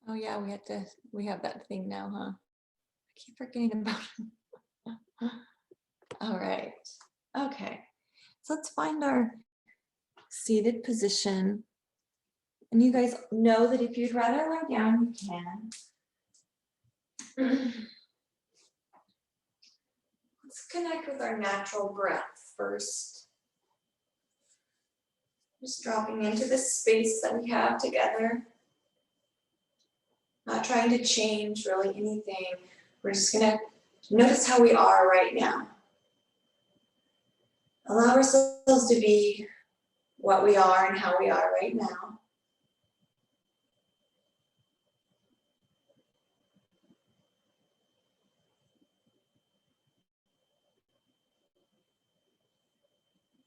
Oh yeah, we have that thing now, huh? I keep forgetting about it. All right. Okay. So let's find our seated position. And you guys know that if you'd rather lie down, you can. Let's connect with our natural breath first. Just dropping into the space that we have together. Not trying to change really anything. We're just gonna notice how we are right now. Allow ourselves to be what we are and how we are right now.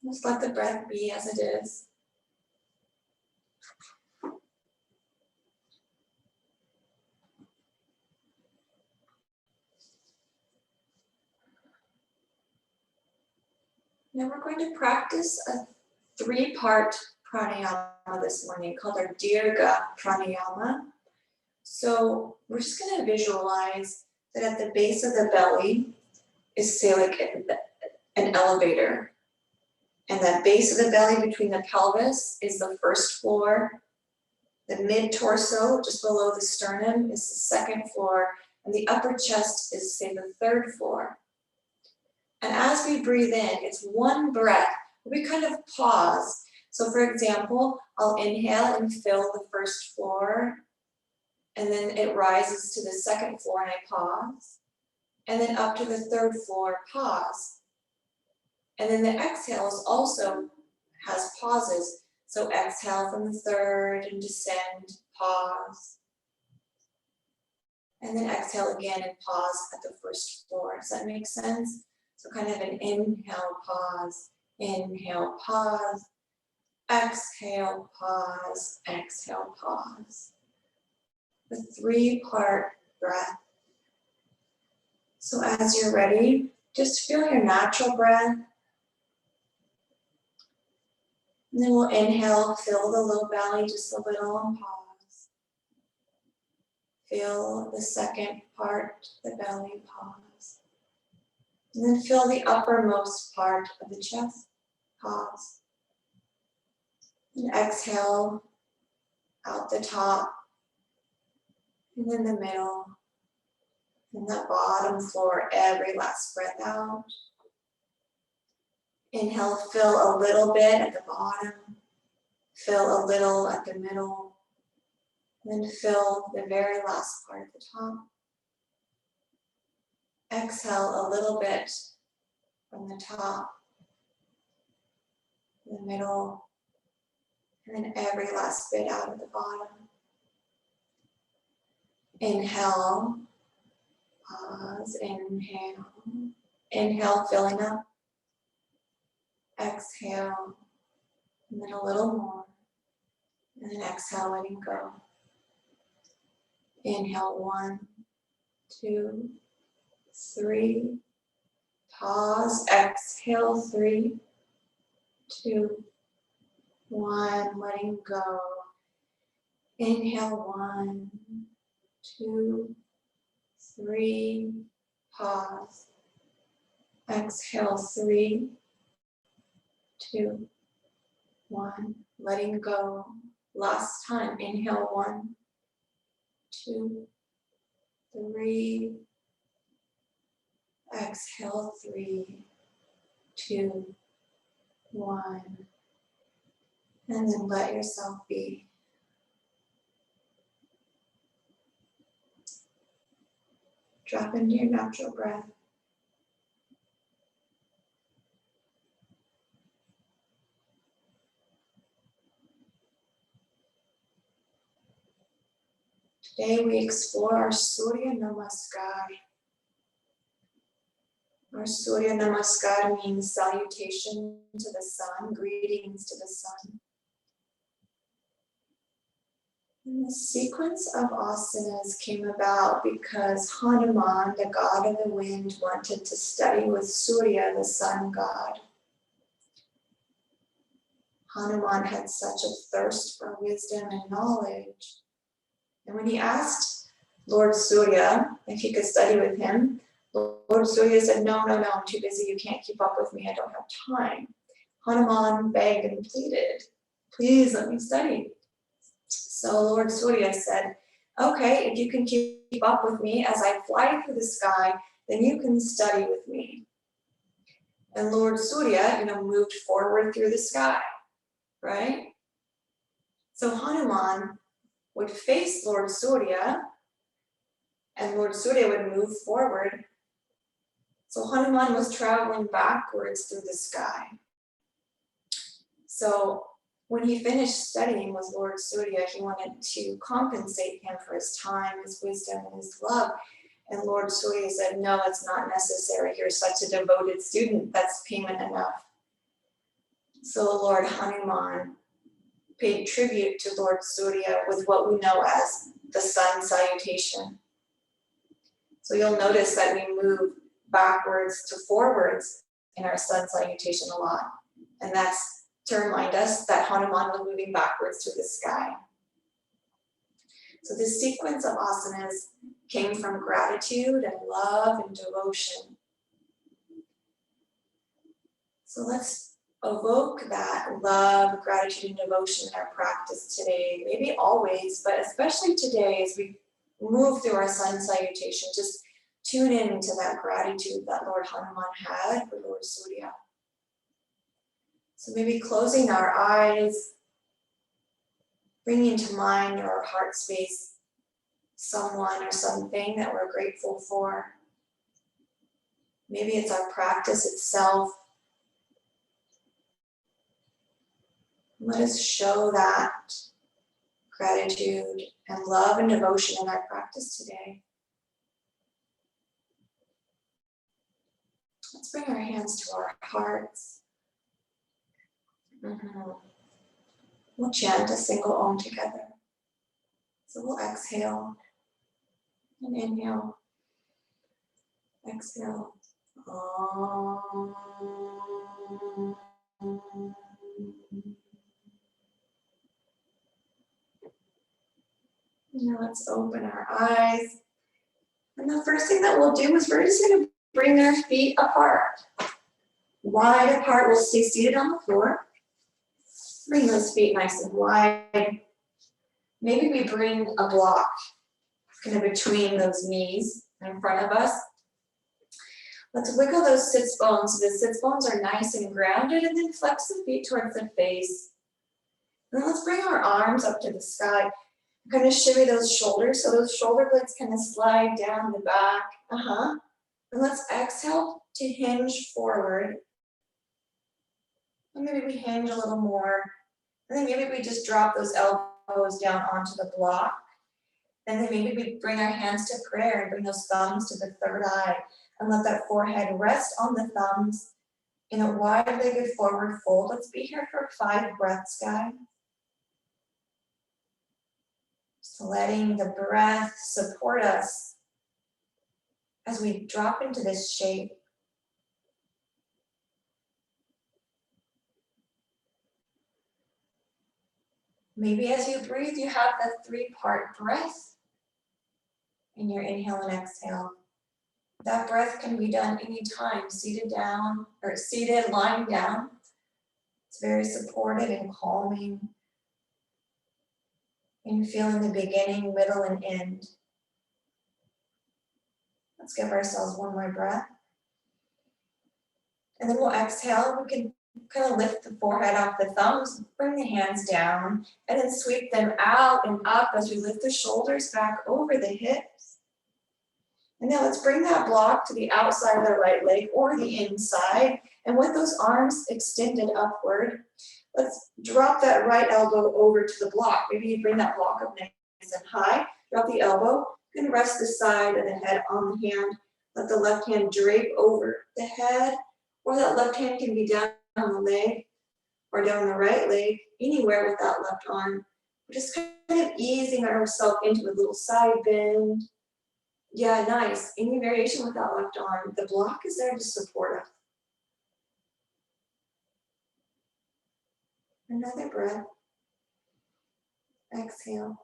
Just let the breath be as it is. Now we're going to practice a 3-part pranayama this morning called our Dirga pranayama. So we're just going to visualize that at the base of the belly is, say, like an elevator. And that base of the belly between the pelvis is the first floor. The mid-torso, just below the sternum, is the second floor. And the upper chest is, say, the third floor. And as we breathe in, it's one breath. We kind of pause. So for example, I'll inhale and fill the first floor. And then it rises to the second floor and I pause. And then up to the third floor, pause. And then the exhales also has pauses. So exhale from the third and descend, pause. And then exhale again and pause at the first floor. Does that make sense? So kind of an inhale, pause, exhale, pause, exhale, pause. The 3-part breath. So as you're ready, just feel your natural breath. And then we'll inhale, fill the low belly just a little and pause. Feel the second part, the belly, pause. And then feel the uppermost part of the chest, pause. And exhale out the top, and then the middle, and the bottom floor, every last breath out. Inhale, fill a little bit at the bottom, fill a little at the middle, and then fill the very last part at the top. Exhale a little bit from the top, the middle, and then every last bit out at the bottom. Inhale, pause, inhale. Inhale, filling up. Exhale, and then a little more. And then exhale, letting go. Inhale, 1, 2, 3. Pause, exhale, 3, 2, 1, letting go. Inhale, 1, 2, 3, pause. Exhale, 3, 2, 1, letting go. Last time, inhale, 1, 2, 3. Exhale, 3, 2, 1. And then let yourself be. Drop into your natural breath. Today we explore our Surya Namaskar. Our Surya Namaskar means salutation to the sun, greetings to the sun. And the sequence of asanas came about because Hanuman, the god of the wind, wanted to study with Surya, the sun god. Hanuman had such a thirst for wisdom and knowledge. And when he asked Lord Surya if he could study with him, Lord Surya said, no, I'm too busy, you can't keep up with me, I don't have time. Hanuman begged and pleaded, please let me study. So Lord Surya said, okay, if you can keep up with me as I fly through the sky, then you can study with me. And Lord Surya, moved forward through the sky, right? So Hanuman would face Lord Surya, and Lord Surya would move forward. So Hanuman was traveling backwards through the sky. So when he finished studying with Lord Surya, he wanted to compensate him for his time, his wisdom, and his love. And Lord Surya said, no, it's not necessary. You're such a devoted student. That's payment enough. So Lord Hanuman paid tribute to Lord Surya with what we know as the Sun Salutation. So you'll notice that we move backwards to forwards in our Sun Salutation a lot. And that's to remind us that Hanuman was moving backwards through the sky. So this sequence of asanas came from gratitude and love and devotion. So let's evoke that love, gratitude, and devotion in our practice today. Maybe always, but especially today as we move through our Sun Salutation, just tune in to that gratitude that Lord Hanuman had for Lord Surya. So maybe closing our eyes, bringing to mind or our heart space someone or something that we're grateful for. Maybe it's our practice itself. Let us show that gratitude and love and devotion in our practice today. Let's bring our hands to our hearts. We'll chant a single Om together. So we'll exhale and inhale. Exhale. Om. Now let's open our eyes. And the first thing that we'll do is we're just going to bring our feet apart. Wide apart. We'll stay seated on the floor. Bring those feet nice and wide. Maybe we bring a block kind of between those knees in front of us. Let's wiggle those sits bones so the sits bones are nice and grounded, and then flex the feet towards the face. And then let's bring our arms up to the sky. Kind of shimmy those shoulders so those shoulder blades kind of slide down the back. And let's exhale to hinge forward. And maybe we hinge a little more. And then maybe we just drop those elbows down onto the block. And then maybe we bring our hands to prayer and bring those thumbs to the third eye and let that forehead rest on the thumbs in a wide-legged forward fold. Let's be here for 5 breaths, guys. Just letting the breath support us as we drop into this shape. Maybe as you breathe, you have that 3-part breath in your inhale and exhale. That breath can be done anytime, seated down or seated, lying down. It's very supportive and calming. And feeling the beginning, middle, and end. Let's give ourselves one more breath. And then we'll exhale. We can kind of lift the forehead off the thumbs, bring the hands down, and then sweep them out and up as we lift the shoulders back over the hips. And now let's bring that block to the outside of the right leg or the inside. And with those arms extended upward, let's drop that right elbow over to the block. Maybe you bring that block up nice and high. Drop the elbow. You can rest the side of the head on the hand. Let the left hand drape over the head. Or that left hand can be down on the leg or down the right leg, anywhere with that left arm. We're just kind of easing ourselves into a little side bend. Yeah, nice. Any variation with that left arm. The block is there to support us. Another breath. Exhale.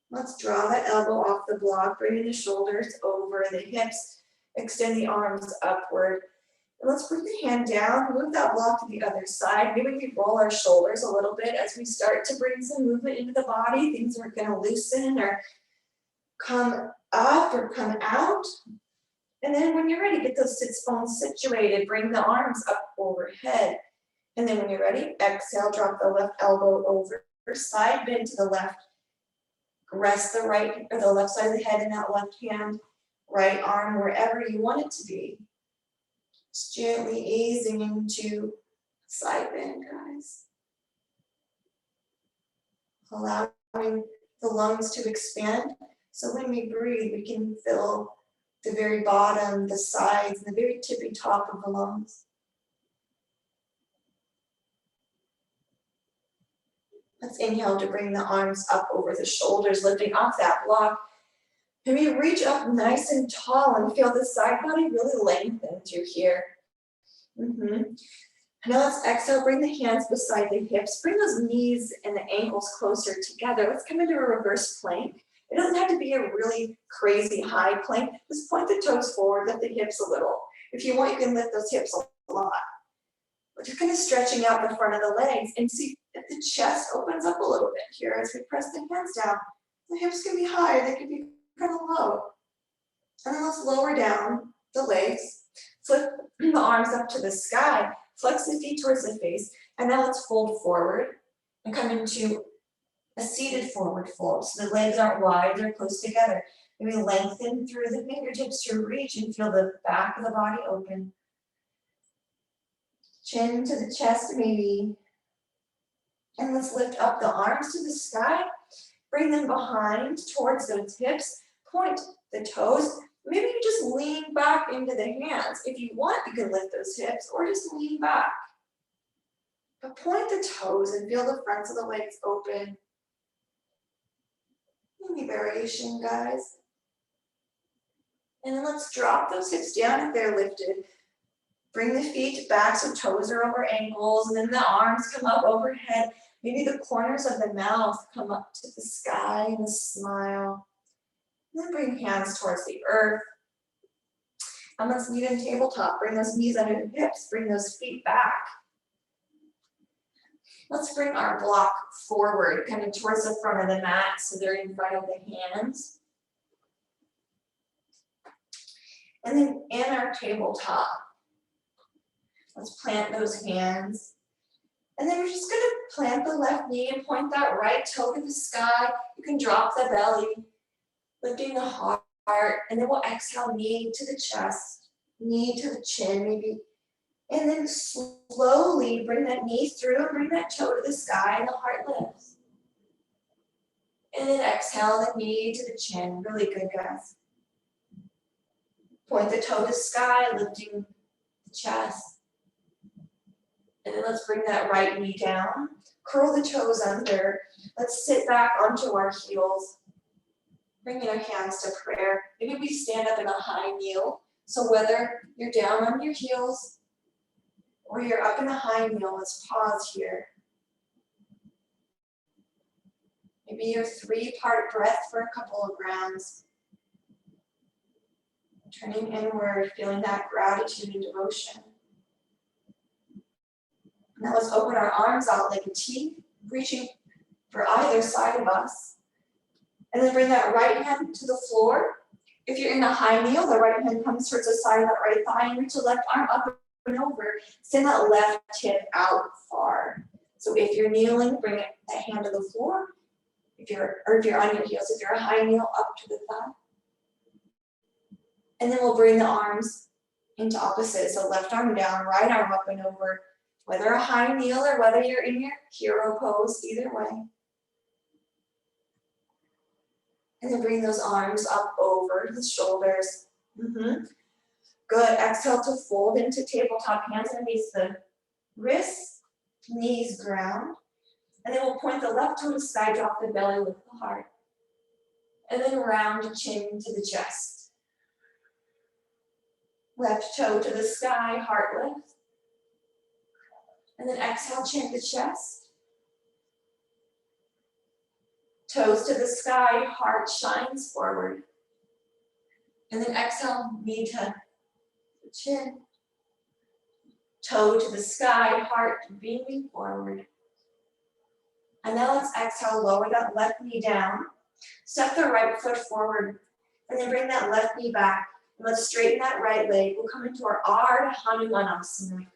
Let's draw that elbow off the block, bringing the shoulders over the hips, extend the arms upward. And let's bring the hand down, move that block to the other side. Maybe we roll our shoulders a little bit as we start to bring some movement into the body. Things are gonna loosen or come up or come out. And then when you're ready, get those sits bones situated. Bring the arms up overhead. And then when you're ready, exhale, drop the left elbow over, side bend to the left. Rest the right or the left side of the head in that left hand, right arm wherever you want it to be. Just gently easing into side bend, guys. Allowing the lungs to expand. So when we breathe, we can fill the very bottom, the sides, and the very tippy top of the lungs. Let's inhale to bring the arms up over the shoulders, lifting off that block. And we reach up nice and tall and feel the side body really lengthen through here. Now let's exhale, bring the hands beside the hips, bring those knees and the ankles closer together. Let's come into a reverse plank. It doesn't have to be a really crazy high plank. Just point the toes forward, lift the hips a little. If you want, you can lift those hips a lot. We're just kind of stretching out the front of the legs and see if the chest opens up a little bit here as we press the hands down. The hips can be high, they can be kind of low. And then let's lower down the legs, flip the arms up to the sky, flex the feet towards the face, and now let's fold forward and come into a seated forward fold. So the legs aren't wide, they're close together. Maybe lengthen through the fingertips to reach and feel the back of the body open. Chin to the chest maybe. And let's lift up the arms to the sky. Bring them behind towards those hips. Point the toes. Maybe you just lean back into the hands. If you want, you can lift those hips or just lean back. But point the toes and feel the fronts of the legs open. Any variation, guys. And then let's drop those hips down if they're lifted. Bring the feet back so toes are over ankles, and then the arms come up overhead. Maybe the corners of the mouth come up to the sky and a smile. And then bring hands towards the earth. And let's meet in tabletop. Bring those knees under the hips. Bring those feet back. Let's bring our block forward, kind of towards the front of the mat so they're in front of the hands. And then in our tabletop, let's plant those hands. And then we're just gonna plant the left knee and point that right toe to the sky. You can drop the belly, lifting the heart, and then we'll exhale, knee to the chest, knee to the chin maybe. And then slowly bring that knee through and bring that toe to the sky and the heart lifts. And then exhale the knee to the chin. Really good, guys. Point the toe to the sky, lifting the chest. And then let's bring that right knee down. Curl the toes under. Let's sit back onto our heels. Bringing our hands to prayer. Maybe we stand up in a high kneel. So whether you're down on your heels or you're up in a high kneel, let's pause here. Maybe your 3-part breath for a couple of rounds. Turning inward, feeling that gratitude and devotion. Now let's open our arms out like a T, reaching for either side of us. And then bring that right hand to the floor. If you're in the high kneel, the right hand comes towards the side of that right thigh and reach the left arm up and over. Send that left hip out far. So if you're kneeling, bring that hand to the floor. If you're on your heels, if you're a high kneel, up to the thigh. And then we'll bring the arms into opposite. So left arm down, right arm up and over. Whether a high kneel or whether you're in your hero pose, either way. And then bring those arms up over the shoulders. Good. Exhale to fold into tabletop, hands underneath the wrists, knees ground. And then we'll point the left toe to sky, drop the belly, lift the heart. And then round chin to the chest. Left toe to the sky, heart lift. And then exhale, chin to chest. Toes to the sky, heart shines forward. And then exhale, knee to the chin. Toe to the sky, heart beaming forward. And now let's exhale, lower that left knee down. Step the right foot forward. And then bring that left knee back. And let's straighten that right leg. We'll come into our Lord Hanuman asana.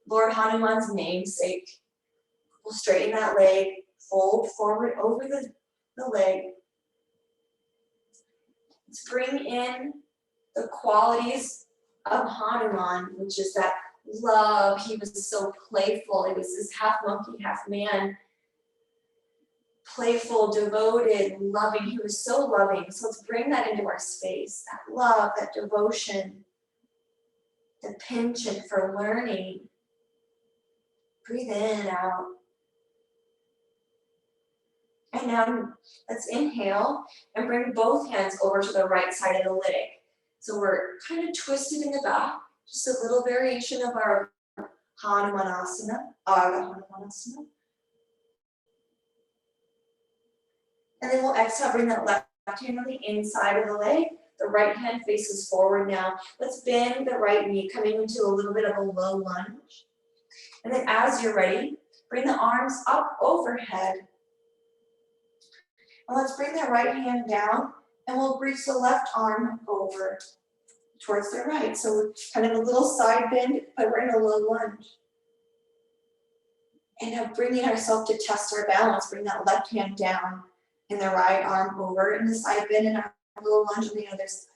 Lord Hanuman's namesake. We'll straighten that leg, fold forward over the leg. Let's bring in the qualities of Hanuman, which is that love. He was so playful. He was this half monkey, half man. Playful, devoted, loving. He was so loving. So let's bring that into our space. That love, that devotion, the penchant for learning. Breathe in and out. And now let's inhale and bring both hands over to the right side of the leg. So we're kind of twisted in the back, just a little variation of our Hanumanasana, Ardha Hanumanasana. And then we'll exhale, bring that left hand on the inside of the leg. The right hand faces forward now. Let's bend the right knee, coming into a little bit of a low lunge. And then as you're ready, bring the arms up overhead. And let's bring the right hand down, and we'll reach the left arm over towards the right. So we're kind of a little side bend, but we're in a low lunge. And now bringing ourselves to test our balance, bring that left hand down and the right arm over in the side bend and our little lunge on the other side.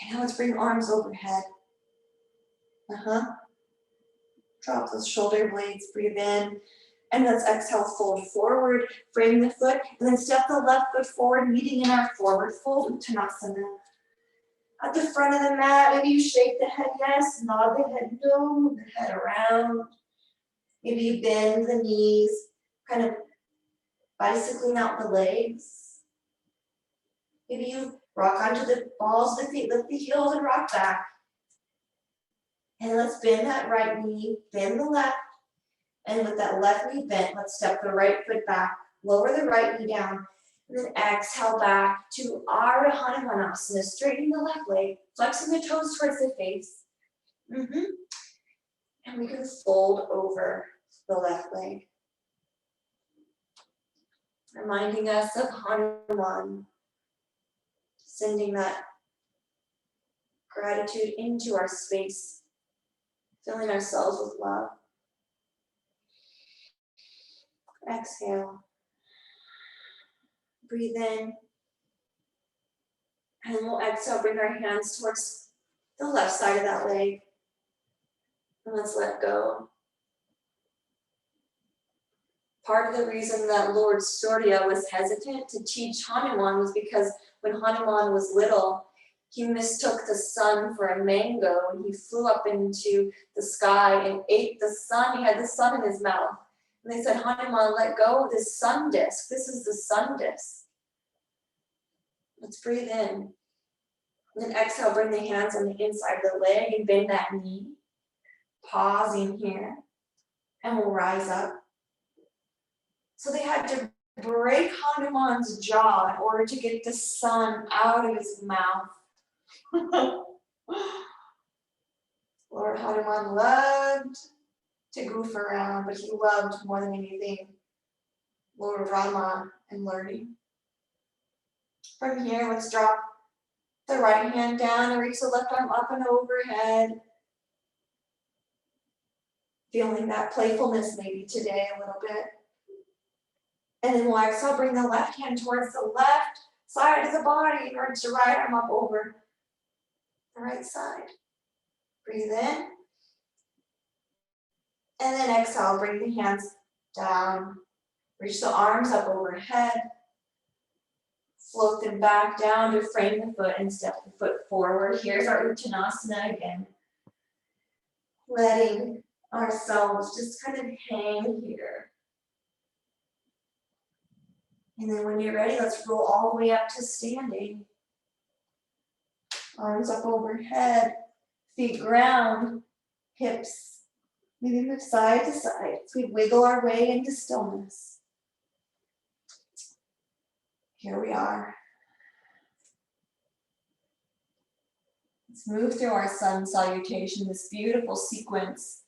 And now let's bring arms overhead. Drop those shoulder blades, breathe in. And let's exhale, fold forward, frame the foot, and then step the left foot forward, meeting in our forward fold, Uttanasana. At the front of the mat, maybe you shake the head yes, nod the head no, move the head around. Maybe you bend the knees, kind of bicycling out the legs. Maybe you rock onto the balls of the feet, lift the heels and rock back. And let's bend that right knee, bend the left. And with that left knee bent, let's step the right foot back, lower the right knee down, and then exhale back to Ardha Hanumanasana, straightening the left leg, flexing the toes towards the face. And we can fold over the left leg. Reminding us of Hanuman, sending that gratitude into our space, filling ourselves with love. Exhale. Breathe in. And we'll exhale, bring our hands towards the left side of that leg. And let's let go. Part of the reason that Lord Surya was hesitant to teach Hanuman was because when Hanuman was little, he mistook the sun for a mango and he flew up into the sky and ate the sun. He had the sun in his mouth. And they said, Hanuman, let go of this sun disk. This is the sun disk. Let's breathe in. And then exhale, bring the hands on the inside of the leg and bend that knee. Pausing here. And we'll rise up. So they had to break Hanuman's jaw in order to get the sun out of his mouth. Lord Hanuman loved to goof around, but he loved more than anything Lord Rama and learning. From here, let's drop the right hand down and reach the left arm up and overhead. Feeling that playfulness maybe today a little bit. And then we'll exhale, bring the left hand towards the left side of the body and reach the right arm up over the right side. Breathe in. And then exhale, bring the hands down. Reach the arms up overhead. Float them back down to frame the foot and step the foot forward. Here's our Uttanasana again. Letting ourselves just kind of hang here. And then when you're ready, let's roll all the way up to standing. Arms up overhead, feet ground, hips Maybe move side to side as we wiggle our way into stillness. Here we are. Let's move through our Sun Salutation, this beautiful sequence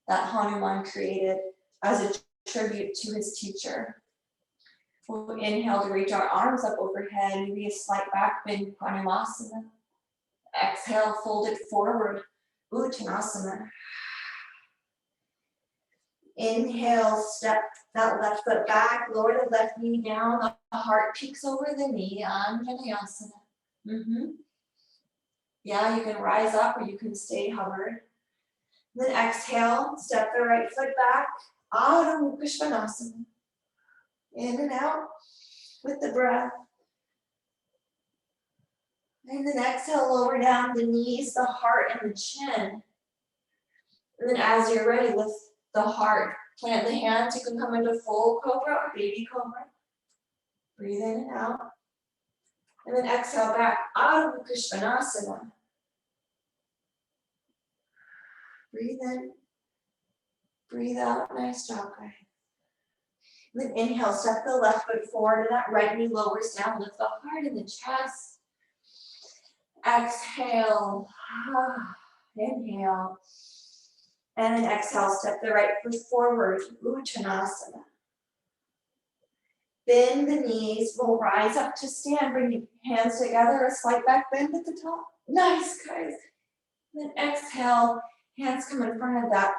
that Hanuman created as a tribute to his teacher. We'll inhale to reach our arms up overhead, maybe a slight back bend, Pranyamasana. Exhale, fold it forward, Uttanasana. Inhale, step that left foot back, lower the left knee down, the heart peeks over the knee, Anjaneyasana. Yeah, you can rise up or you can stay hovered. Then exhale, step the right foot back, Adho Mukha Svanasana. In and out with the breath. And then exhale, lower down the knees, the heart, and the chin. And then as you're ready, lift the heart. Plant the hands. You can come into full cobra or baby cobra. Breathe in and out. And then exhale back, Adho Mukha Svanasana. Breathe in. Breathe out. Nice job, guys. And then inhale, step the left foot forward, and that right knee lowers down. Lift the heart in the chest. Exhale. Inhale. And then exhale, step the right foot forward, Uttanasana. Bend the knees, we'll rise up to stand, bring your hands together, a slight back bend at the top. Nice, guys. Then exhale, hands come in front of that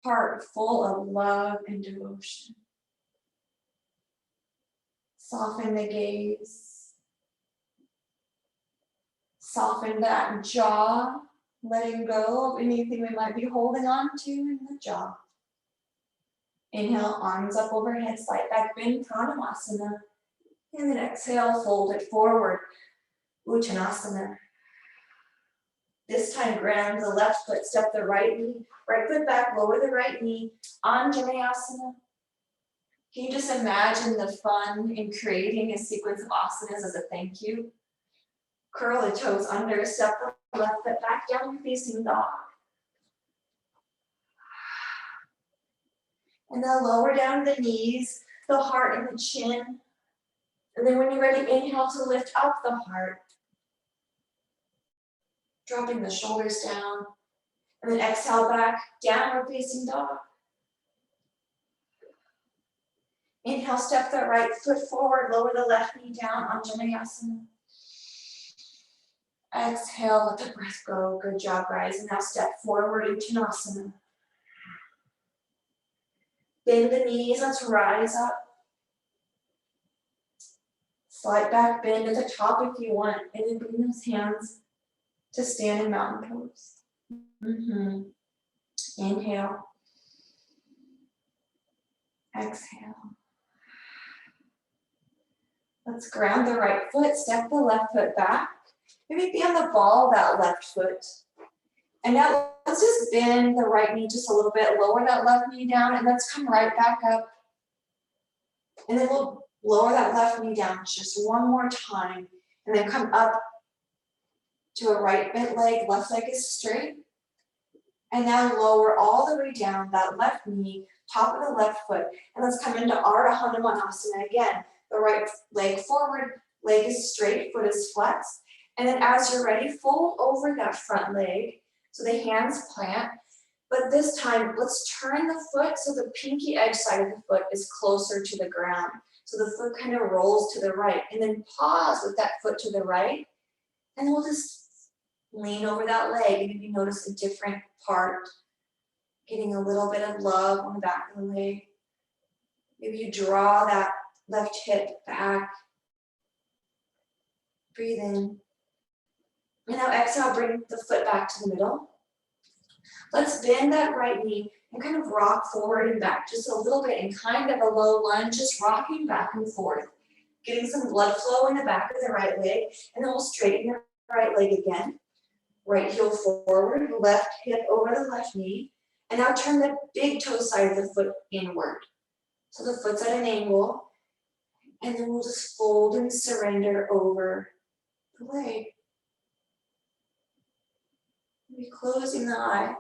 heart full of love and devotion. Soften the gaze. Soften that jaw, letting go of anything we might be holding on to in the jaw. Inhale, arms up overhead, slight back bend, Pranyamasana. And then exhale, fold it forward, Uttanasana. This time, ground the left foot, step the right knee, right foot back, lower the right knee, Anjaneyasana. Can you just imagine the fun in creating a sequence of asanas as a thank you? Curl the toes under, step the left foot back, down facing dog. And then lower down the knees, the heart and the chin. And then when you're ready, inhale to lift up the heart. Dropping the shoulders down. And then exhale back, downward facing dog. Inhale, step the right foot forward, lower the left knee down, Anjaneyasana. Exhale, let the breath go. Good job, guys. And now step forward, Uttanasana. Bend the knees, let's rise up. Slight back bend at the top if you want, and then bring those hands to stand in mountain pose. Inhale. Exhale. Let's ground the right foot, step the left foot back. Maybe be on the ball of that left foot. And now let's just bend the right knee just a little bit, lower that left knee down, and let's come right back up. And then we'll lower that left knee down just one more time, and then come up to a right bent leg, left leg is straight. And now lower all the way down that left knee, top of the left foot, and let's come into Lord Hanuman again. The right leg forward, leg is straight, foot is flexed. And then as you're ready, fold over that front leg so the hands plant. But this time, let's turn the foot so the pinky edge side of the foot is closer to the ground. So the foot kind of rolls to the right. And then pause with that foot to the right. And we'll just lean over that leg. And maybe notice a different part, getting a little bit of love on the back of the leg. Maybe you draw that left hip back. Breathe in. And now exhale, bring the foot back to the middle. Let's bend that right knee and kind of rock forward and back just a little bit in kind of a low lunge, just rocking back and forth. Getting some blood flow in the back of the right leg, and then we'll straighten the right leg again. Right heel forward, left hip over the left knee. And now turn the big toe side of the foot inward. So the foot's at an angle. And then we'll just fold and surrender over the leg. Maybe closing the eyes.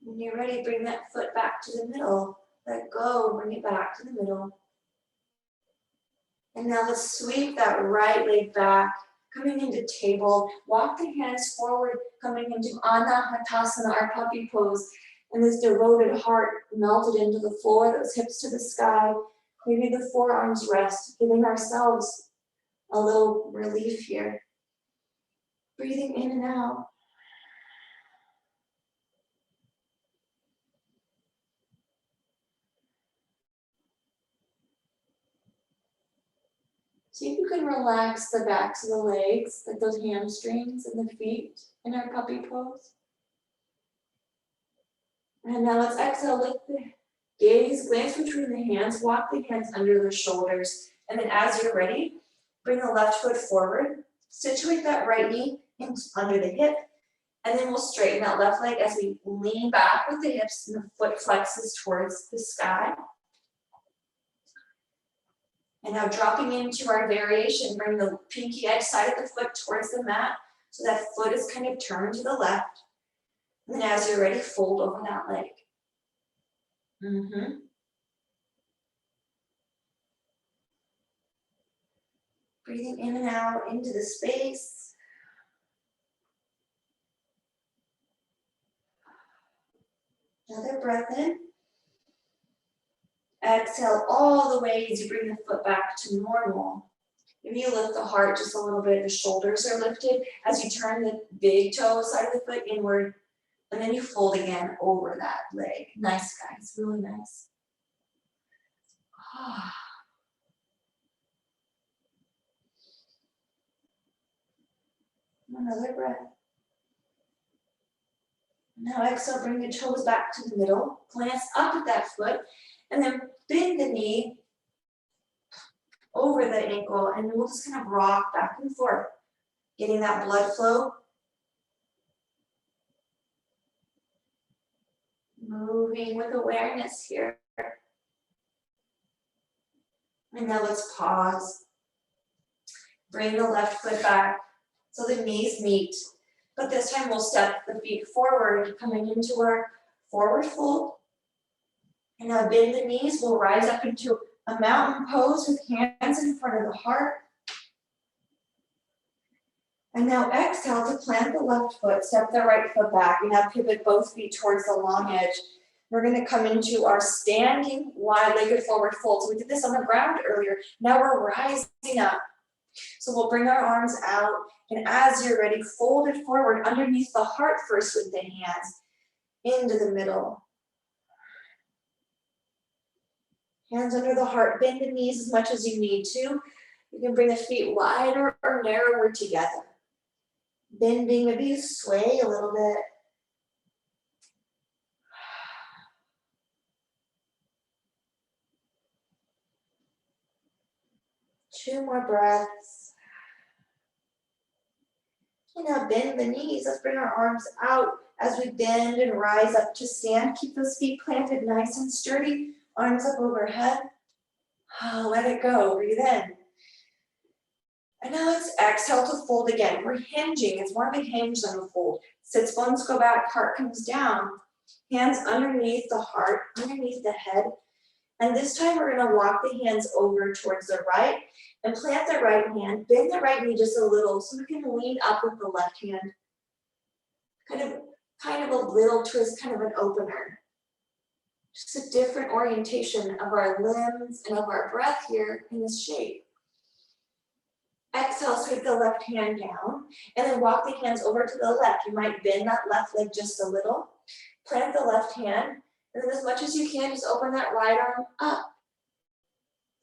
When you're ready, bring that foot back to the middle. Let go, bring it back to the middle. And now let's sweep that right leg back, coming into table. Walk the hands forward, coming into Anahatasana, our puppy pose. And this devoted heart melted into the floor, those hips to the sky. Maybe the forearms rest, giving ourselves a little relief here. Breathing in and out. See if you can relax the backs of the legs, like those hamstrings and the feet in our puppy pose. And now let's exhale, lift the gaze, glance between the hands, walk the hands under the shoulders. And then as you're ready, bring the left foot forward, situate that right knee under the hip, and then we'll straighten that left leg as we lean back with the hips and the foot flexes towards the sky. And now dropping into our variation, bring the pinky edge side of the foot towards the mat so that foot is kind of turned to the left. And then as you're ready, fold over that leg. Breathing in and out into the space. Another breath in. Exhale all the way as you bring the foot back to normal. Maybe you lift the heart just a little bit, the shoulders are lifted as you turn the big toe side of the foot inward, and then you fold again over that leg. Nice, guys, really nice. Another breath. Now exhale, bring the toes back to the middle, glance up at that foot, and then bend the knee over the ankle, and we'll just kind of rock back and forth, getting that blood flow. Moving with awareness here. And now let's pause. Bring the left foot back so the knees meet. But this time we'll step the feet forward, coming into our forward fold. And now bend the knees. We'll rise up into a mountain pose with hands in front of the heart. And now exhale to plant the left foot, step the right foot back, and now pivot both feet towards the long edge. We're going to come into our standing wide-legged forward fold. So we did this on the ground earlier. Now we're rising up. So we'll bring our arms out, and as you're ready, fold it forward underneath the heart first with the hands into the middle. Hands under the heart, bend the knees as much as you need to. You can bring the feet wider or narrower together. Bending, maybe you sway a little bit. Two more breaths. And now bend the knees. Let's bring our arms out as we bend and rise up to stand. Keep those feet planted nice and sturdy. Arms up overhead. Let it go. Breathe in. And now let's exhale to fold again. We're hinging. It's more of a hinge than a fold. Sits bones go back, heart comes down. Hands underneath the heart, underneath the head. And this time we're going to walk the hands over towards the right and plant the right hand. Bend the right knee just a little so we can lean up with the left hand. Kind of a little twist, kind of an opener. Just a different orientation of our limbs and of our breath here in this shape. Exhale, sweep the left hand down, and then walk the hands over to the left. You might bend that left leg just a little. Plant the left hand, and then as much as you can, just open that right arm up.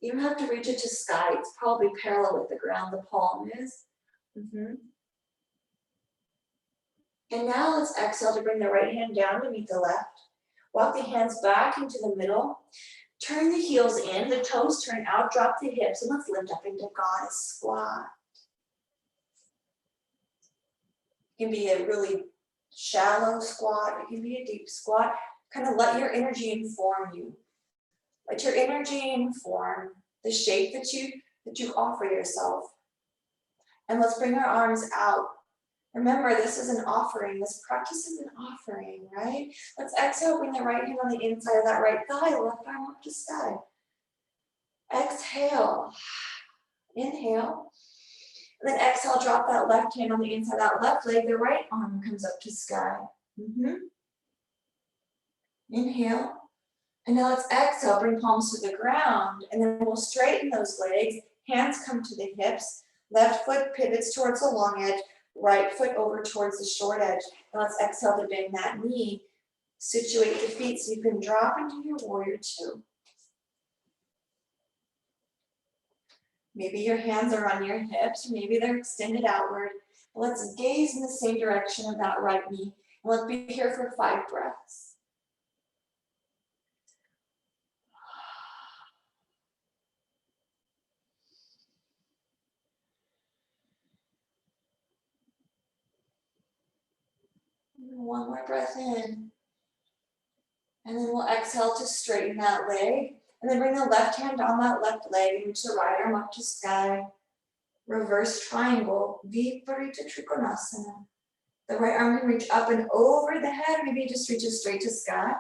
You don't have to reach it to sky. It's probably parallel with the ground, the palm is. And now let's exhale to bring the right hand down to meet the left. Walk the hands back into the middle. Turn the heels in, the toes turn out, drop the hips, and let's lift up into goddess squat. It can be a really shallow squat, it can be a deep squat. Kind of let your energy inform you. Let your energy inform the shape that you offer yourself. And let's bring our arms out. Remember, this is an offering. This practice is an offering, right? Let's exhale, bring the right hand on the inside of that right thigh, left arm up to sky. Exhale. Inhale. And then exhale, drop that left hand on the inside of that left leg. The right arm comes up to sky. Inhale. And now let's exhale, bring palms to the ground. And then we'll straighten those legs. Hands come to the hips. Left foot pivots towards the long edge. Right foot over towards the short edge. And let's exhale to bend that knee. Situate the feet so you can drop into your warrior two. Maybe your hands are on your hips, or maybe they're extended outward. Let's gaze in the same direction of that right knee. And let's be here for 5 breaths. One more breath in. And then we'll exhale to straighten that leg. And then bring the left hand on that left leg and reach the right arm up to sky. Reverse triangle, Viparita Trikonasana. The right arm can reach up and over the head, maybe it just reaches straight to sky.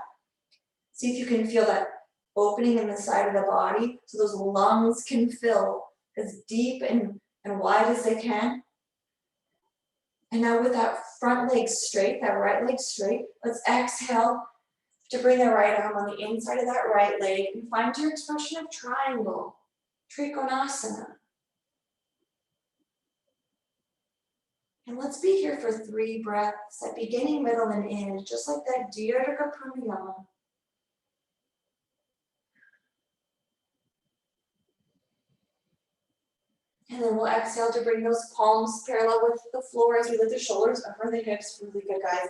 See if you can feel that opening in the side of the body so those lungs can fill as deep and wide as they can. And now with that front leg straight, that right leg straight, let's exhale to bring the right arm on the inside of that right leg and find your expression of triangle, Trikonasana. And let's be here for 3 breaths at beginning, middle, and end, just like that Dirga Pranayama. And then we'll exhale to bring those palms parallel with the floor as we lift the shoulders over the hips. Really good, guys.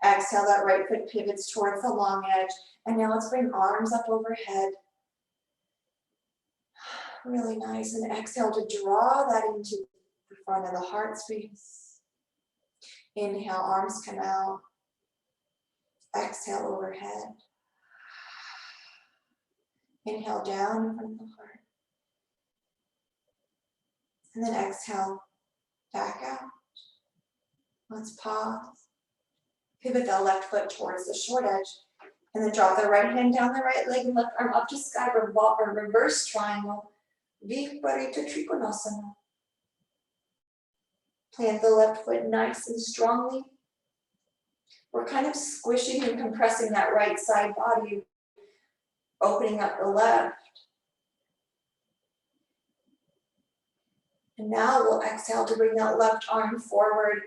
Exhale, that right foot pivots towards the long edge. And now let's bring arms up overhead. Really nice. And exhale to draw that into the front of the heart space. Inhale, arms come out. Exhale, overhead. Inhale, down in front of the heart. And then exhale, back out. Let's pause. Pivot the left foot towards the short edge. And then drop the right hand down the right leg and left arm up to sky, or reverse triangle. Viparita Trikonasana. Plant the left foot nice and strongly. We're kind of squishing and compressing that right side body, opening up the left. And now we'll exhale to bring that left arm forward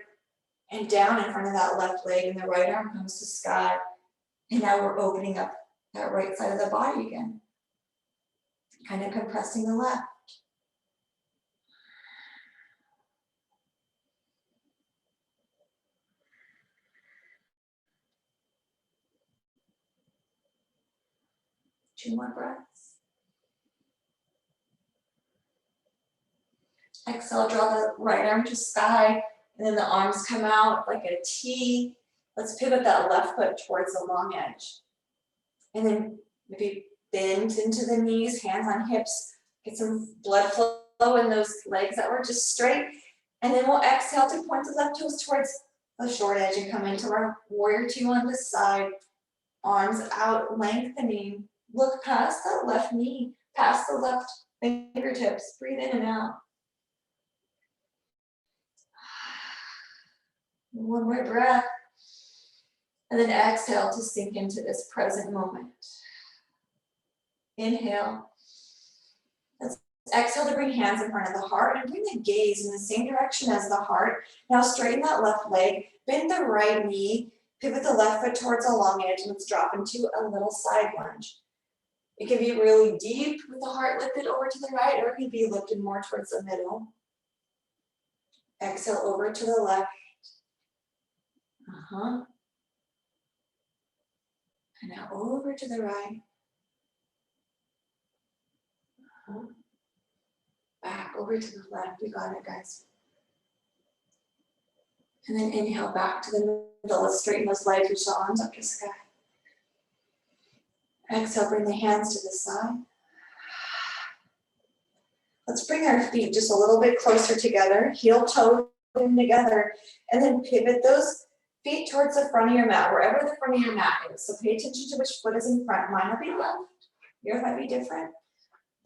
and down in front of that left leg, and the right arm comes to sky. And now we're opening up that right side of the body again, kind of compressing the left. Two more breaths. Exhale, draw the right arm to sky, and then the arms come out like a T. Let's pivot that left foot towards the long edge. And then maybe bend into the knees, hands on hips, get some blood flow in those legs that were just straight. And then we'll exhale to point the left toes towards the short edge and come into our warrior two on this side. Arms out, lengthening. Look past that left knee, past the left fingertips. Breathe in and out. One more breath. And then exhale to sink into this present moment. Inhale. Let's exhale to bring hands in front of the heart and bring the gaze in the same direction as the heart. Now straighten that left leg, bend the right knee, pivot the left foot towards the long edge, and let's drop into a little side lunge. It can be really deep with the heart lifted over to the right, or it can be lifted more towards the middle. Exhale over to the left. And now over to the right. Back over to the left. You got it, guys. And then inhale back to the middle. Let's straighten those legs, reach the arms up to sky. Exhale, bring the hands to the side. Let's bring our feet just a little bit closer together, heel toe in together, and then pivot those feet towards the front of your mat, wherever the front of your mat is. So pay attention to which foot is in front. Mine will be left. Yours might be different.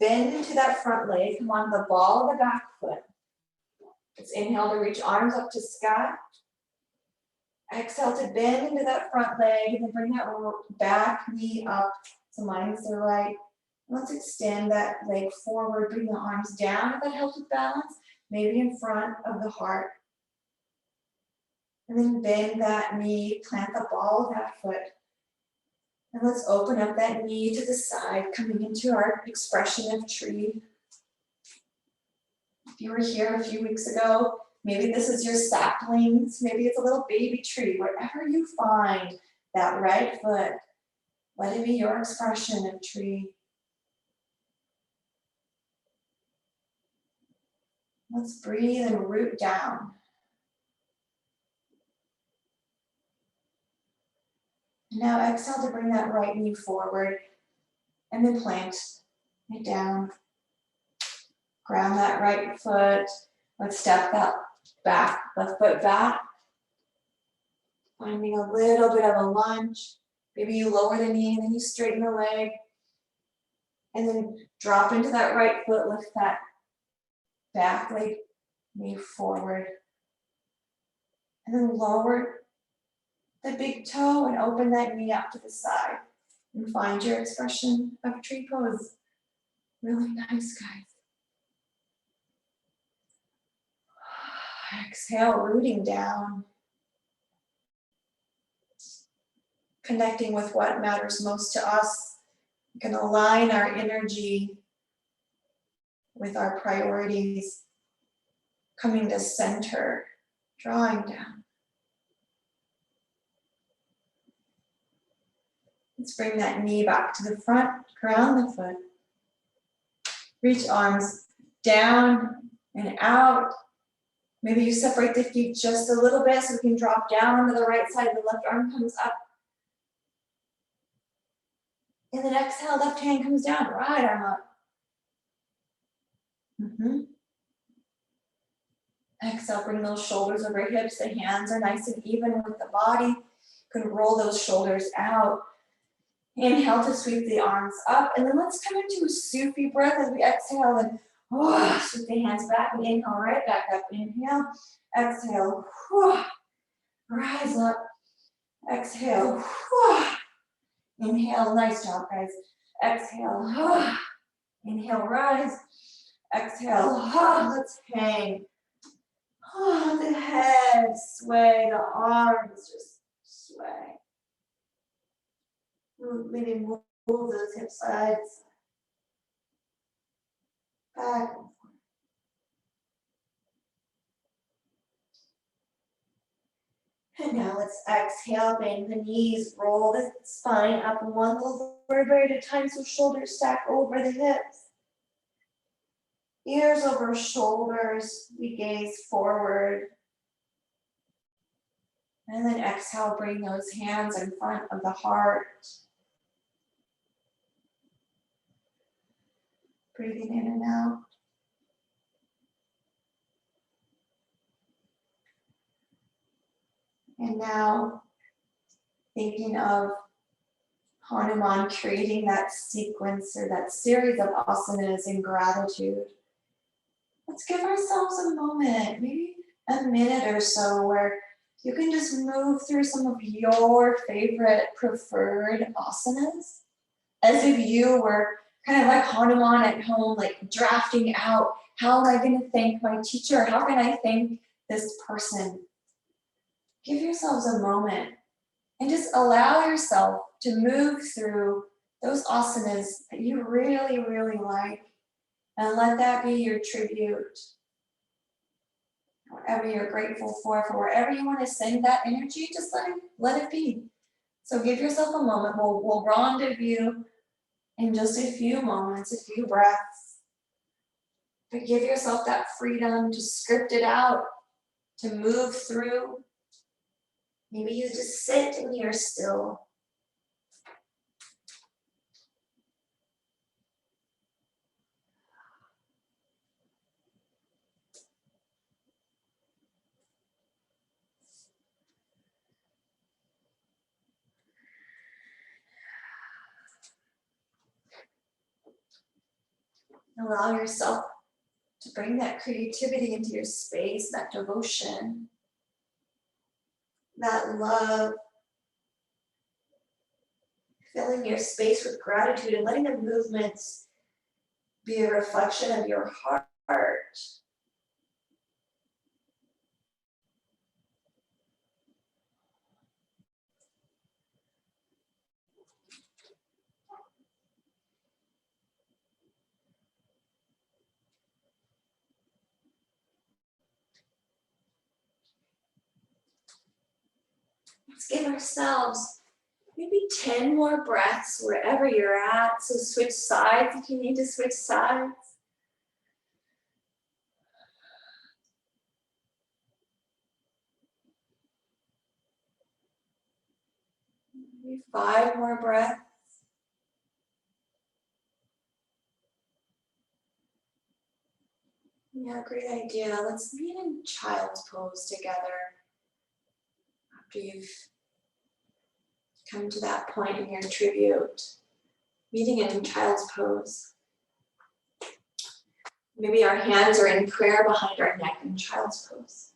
Bend into that front leg. Come on the ball of the back foot. Let's inhale to reach arms up to sky. Exhale to bend into that front leg and then bring that back knee up. So mine's the right. Let's extend that leg forward, bring the arms down if that helps with balance, maybe in front of the heart. And then bend that knee, plant the ball of that foot. And let's open up that knee to the side, coming into our expression of tree. If you were here a few weeks ago, maybe this is your saplings, maybe it's a little baby tree, wherever you find that right foot, let it be your expression of tree. Let's breathe and root down. And now exhale to bring that right knee forward and then plant it down. Ground that right foot. Let's step that back, left foot back. Finding a little bit of a lunge. Maybe you lower the knee and then you straighten the leg. And then drop into that right foot, lift that back leg, knee forward. And then lower the big toe and open that knee up to the side. And find your expression of tree pose. Really nice, guys. Exhale, rooting down. Connecting with what matters most to us. We can align our energy with our priorities. Coming to center, drawing down. Let's bring that knee back to the front, ground the foot. Reach arms down and out. Maybe you separate the feet just a little bit so we can drop down onto the right side. The left arm comes up. And then exhale, left hand comes down, right arm up. Exhale, bring those shoulders over hips. The hands are nice and even with the body. You can roll those shoulders out. Inhale to sweep the arms up. And then let's come into a Sufi breath as we exhale and sweep the hands back and inhale right back up. Inhale, exhale, rise up. Exhale, inhale, nice job guys. Exhale, inhale, rise. Exhale, let's hang. The head sway, the arms just sway. Maybe move those hip sides. Back and forth. And now let's exhale, bend the knees, roll the spine up one little vertebrae at a time so shoulders stack over the hips. Ears over shoulders, we gaze forward. And then exhale, bring those hands in front of the heart. Breathing in and out. And now, thinking of Hanuman creating that sequence or that series of asanas in gratitude. Let's give ourselves a moment, maybe a minute or so, where you can just move through some of your favorite preferred asanas, as if you were kind of like Hanuman at home, like drafting out, how am I going to thank my teacher? How can I thank this person? Give yourselves a moment and just allow yourself to move through those asanas that you really, really like, and let that be your tribute. Whatever you're grateful for wherever you want to send that energy, just let it be. So give yourself a moment. We'll rendezvous in just a few moments, a few breaths. But give yourself that freedom to script it out, to move through. Maybe you just sit and you're still. Allow yourself to bring that creativity into your space, that devotion, that love, filling your space with gratitude and letting the movements be a reflection of your heart. Let's give ourselves maybe 10 more breaths wherever you're at. So switch sides if you need to switch sides. Maybe 5 more breaths. Yeah, great idea. Let's meet in child's pose together. After you've come to that point in your tribute, meeting in child's pose. Maybe our hands are in prayer behind our neck in child's pose.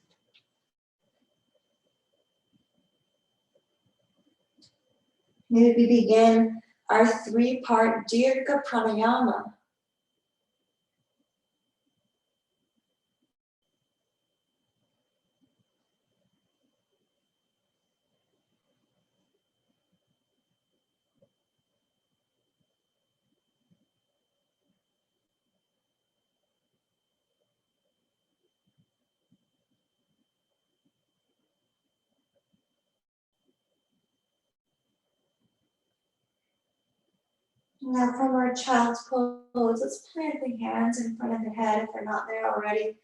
Maybe we begin our 3-part Dirga Pranayama. Now from our child's pose, let's plant the hands in front of the head if they're not there already.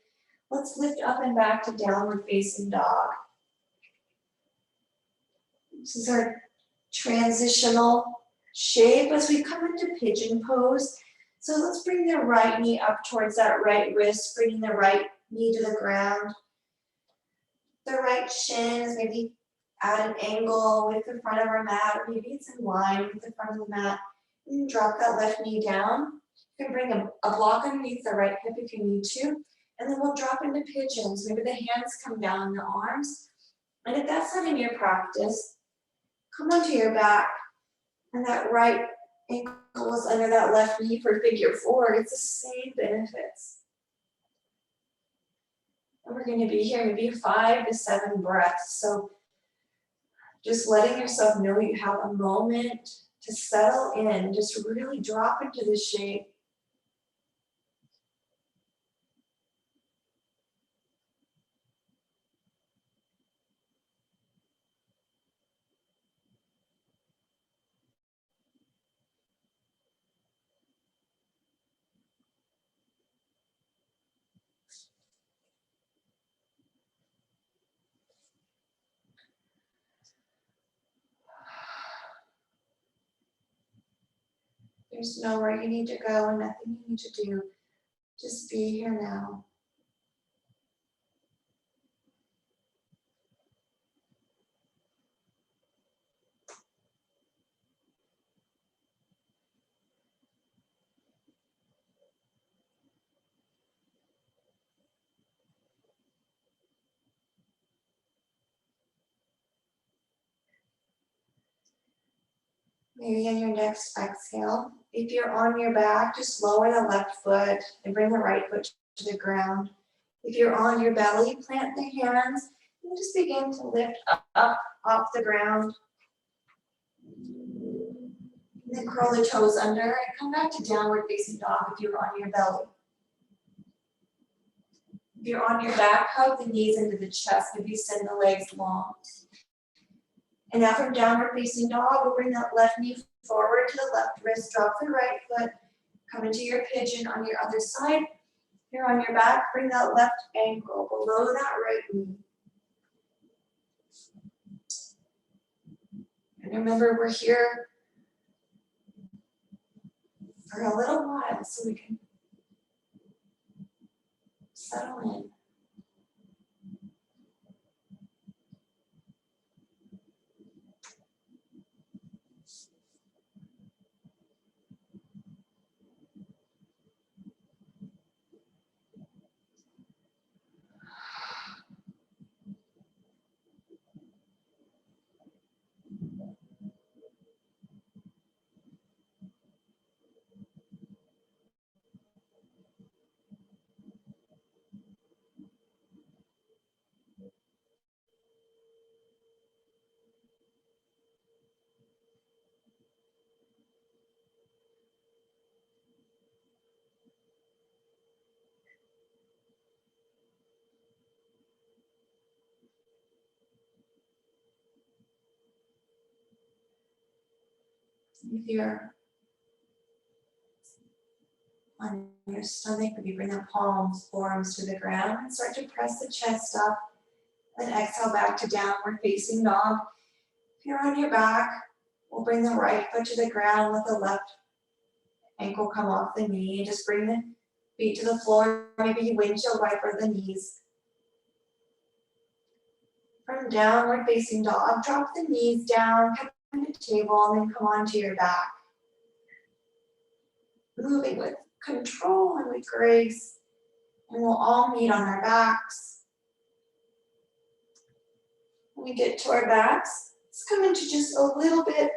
Let's lift up and back to downward facing dog. This is our transitional shape as we come into pigeon pose. So let's bring the right knee up towards that right wrist, bringing the right knee to the ground. The right shin is maybe at an angle with the front of our mat, or maybe it's in line with the front of the mat. And drop that left knee down. You can bring a block underneath the right hip if you need to. And then we'll drop into pigeons. Maybe the hands come down, the arms. And if that's not in your practice, come onto your back. And that right ankle is under that left knee for figure 4. It's the same benefits. And we're going to be here maybe 5 to 7 breaths. So just letting yourself know you have a moment to settle in, just really drop into the shape. There's nowhere you need to go and nothing you need to do. Just be here now. Maybe on your next exhale, if you're on your back, just lower the left foot and bring the right foot to the ground. If you're on your belly, plant the hands and just begin to lift up off the ground. And then curl the toes under and come back to downward facing dog if you're on your belly. If you're on your back, hug the knees into the chest, maybe send the legs long. And now from downward facing dog, we'll bring that left knee forward to the left wrist, drop the right foot, come into your pigeon on your other side. If you're on your back, bring that left ankle below that right knee. And remember, we're here for a little while so we can settle in. If you're on your stomach, maybe bring the palms, forearms to the ground and start to press the chest up. Then exhale back to downward facing dog. If you're on your back, we'll bring the right foot to the ground, let the left ankle come off the knee, and just bring the feet to the floor. Maybe you windshield wiper the knees. From downward facing dog, drop the knees down, come to the table, and then come onto your back. Moving with control and with grace, and we'll all meet on our backs. When we get to our backs, let's come into just a little bit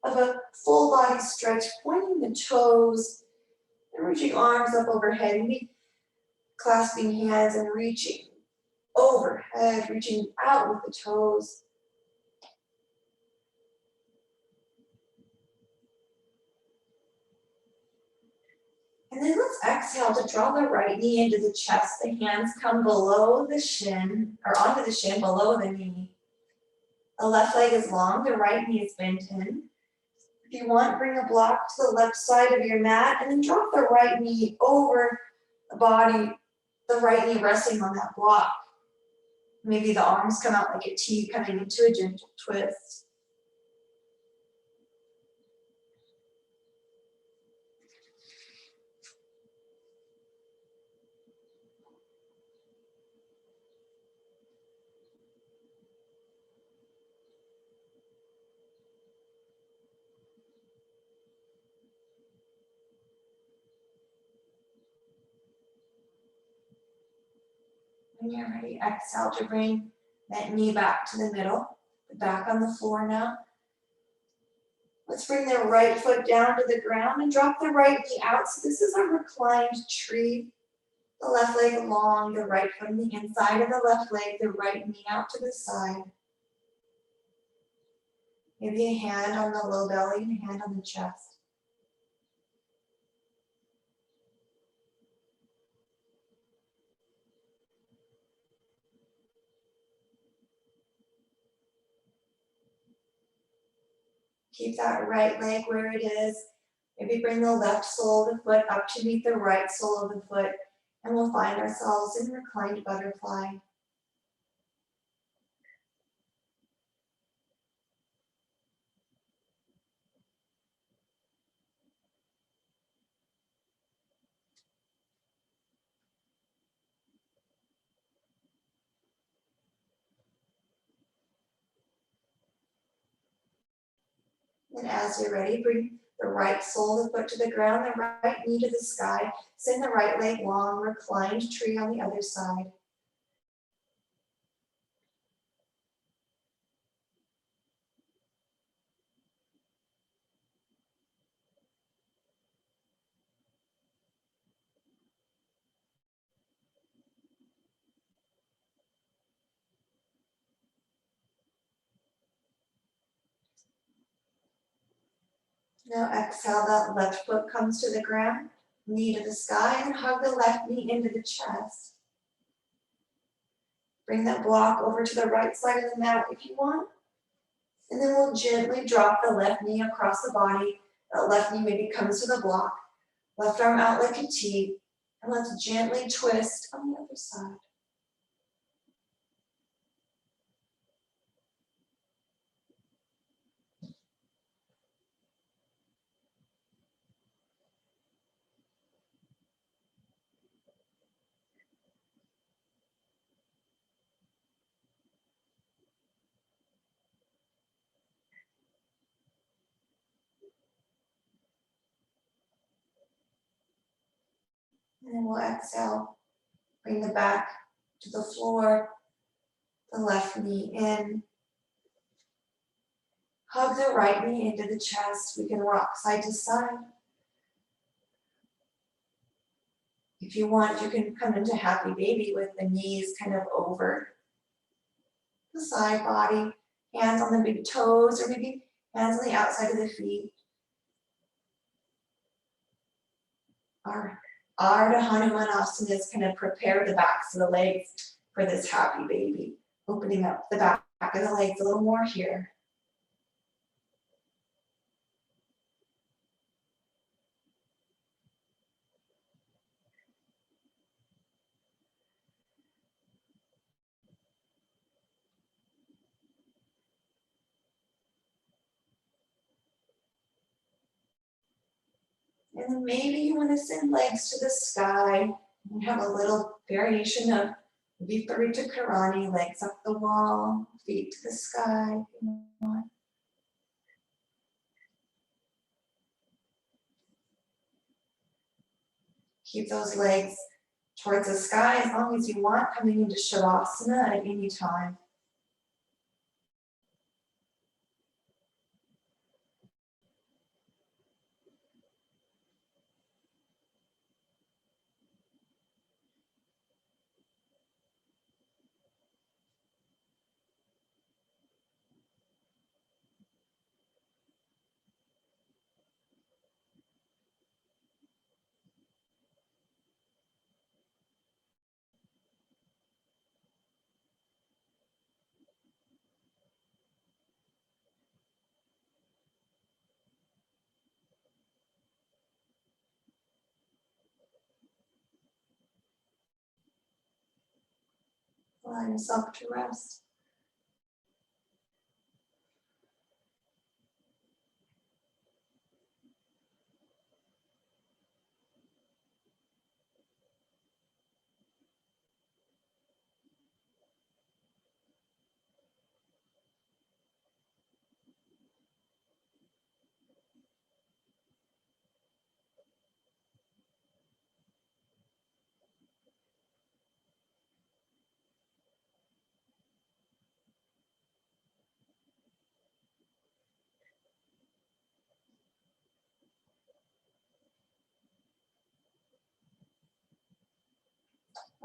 of a full body stretch, pointing the toes and reaching arms up overhead, maybe clasping hands and reaching overhead, reaching out with the toes. And then let's exhale to draw the right knee into the chest. The hands come below the shin, or onto the shin, below the knee. The left leg is long, the right knee is bent in. If you want, bring a block to the left side of your mat and then drop the right knee over the body, the right knee resting on that block. Maybe the arms come out like a T, coming into a gentle twist. When you're ready, exhale to bring that knee back to the middle, the back on the floor now. Let's bring the right foot down to the ground and drop the right knee out. So this is a reclined tree. The left leg long, the right foot on the inside of the left leg, the right knee out to the side. Maybe a hand on the low belly and a hand on the chest. Keep that right leg where it is. Maybe bring the left sole of the foot up to meet the right sole of the foot, and we'll find ourselves in reclined butterfly. And as you're ready, bring the right sole of the foot to the ground, the right knee to the sky. Send the right leg long, reclined tree on the other side. Now exhale, that left foot comes to the ground, knee to the sky, and hug the left knee into the chest. Bring that block over to the right side of the mat if you want. And then we'll gently drop the left knee across the body. That left knee maybe comes to the block. Left arm out like a T. And let's gently twist on the other side. And then we'll exhale. Bring the back to the floor. The left knee in. Hug the right knee into the chest. We can rock side to side. If you want, you can come into happy baby with the knees kind of over the side body, hands on the big toes, or maybe hands on the outside of the feet. Our Lord Hanuman asana is kind of prepare the backs of the legs for this happy baby. Opening up the back of the legs a little more here. And then maybe you want to send legs to the sky. You have a little variation of Viparita Karani, legs up the wall, feet to the sky. If you want. Keep those legs towards the sky as long as you want, coming into Shavasana at any time. Allow yourself to rest.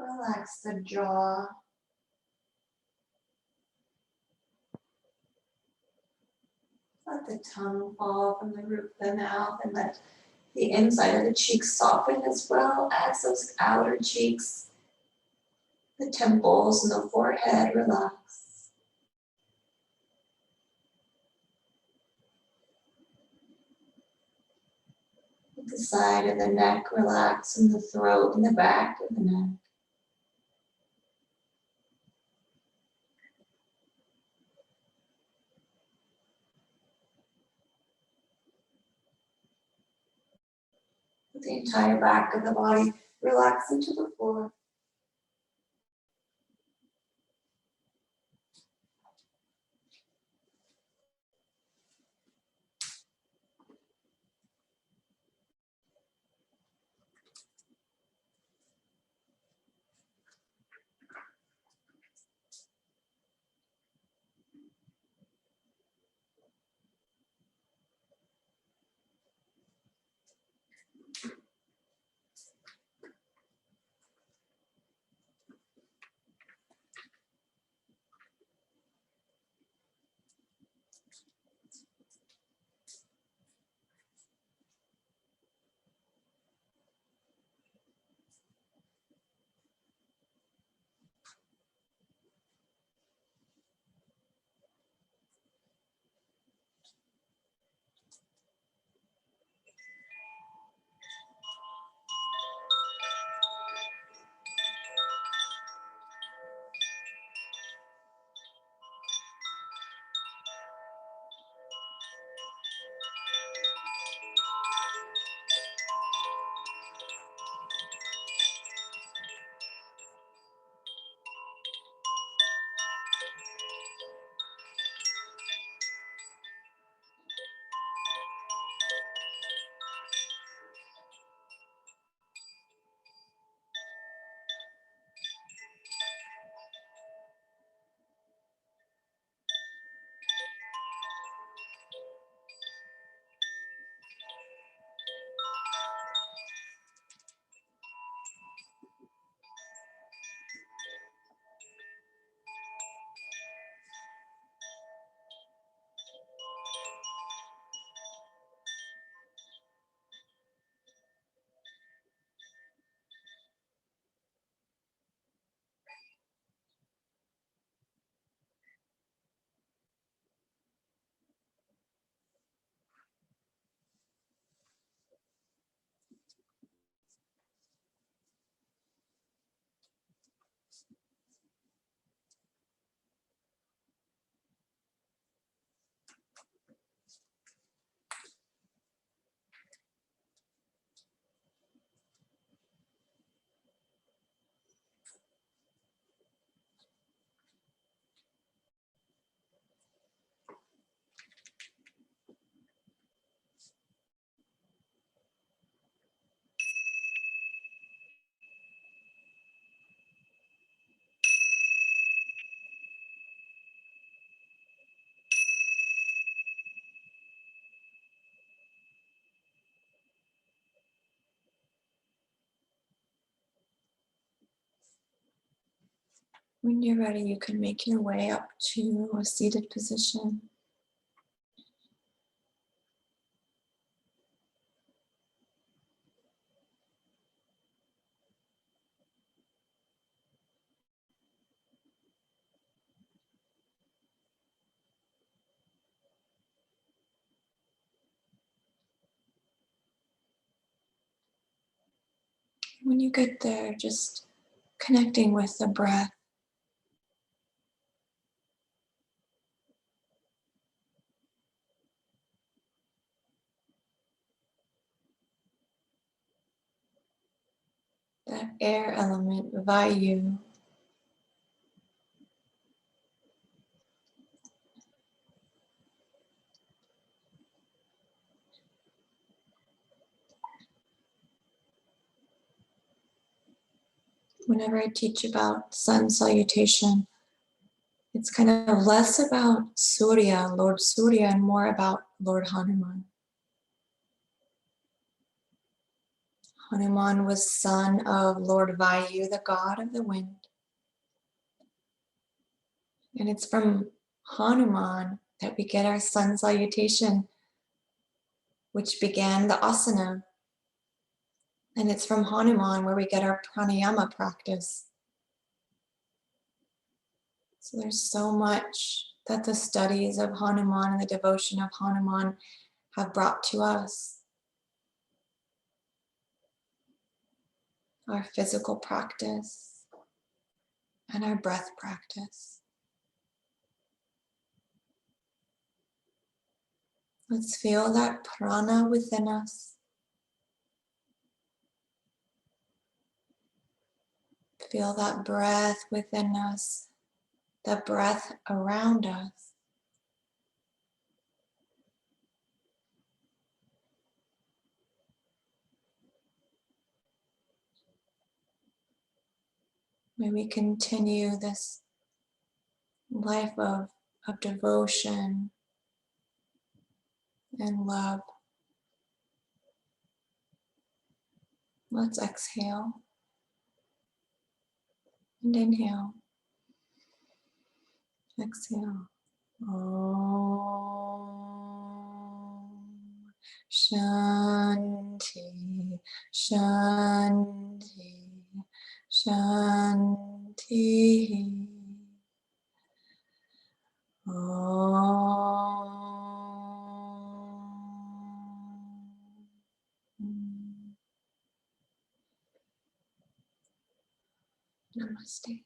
Relax the jaw. Let the tongue fall from the roof of the mouth and let the inside of the cheeks soften as well as those outer cheeks, the temples and the forehead relax. Let the side of the neck relax and the throat and the back of the neck. Let the entire back of the body relax into the floor. When you're ready, you can make your way up to a seated position. When you get there, just connecting with the breath. That air element, vayu. Whenever I teach about Sun Salutation, it's kind of less about Surya, Lord Surya, and more about Lord Hanuman. Hanuman was son of Lord Vayu, the god of the wind. And it's from Hanuman that we get our Sun Salutation, which began the asana. And it's from Hanuman where we get our pranayama practice. So there's so much that the studies of Hanuman and the devotion of Hanuman have brought to us. Our physical practice and our breath practice. Let's feel that prana within us. Feel that breath within us, the breath around us. May we continue this life of devotion and love. Let's exhale and inhale. Exhale. Om Shanti, Shanti, Shanti. Namaste.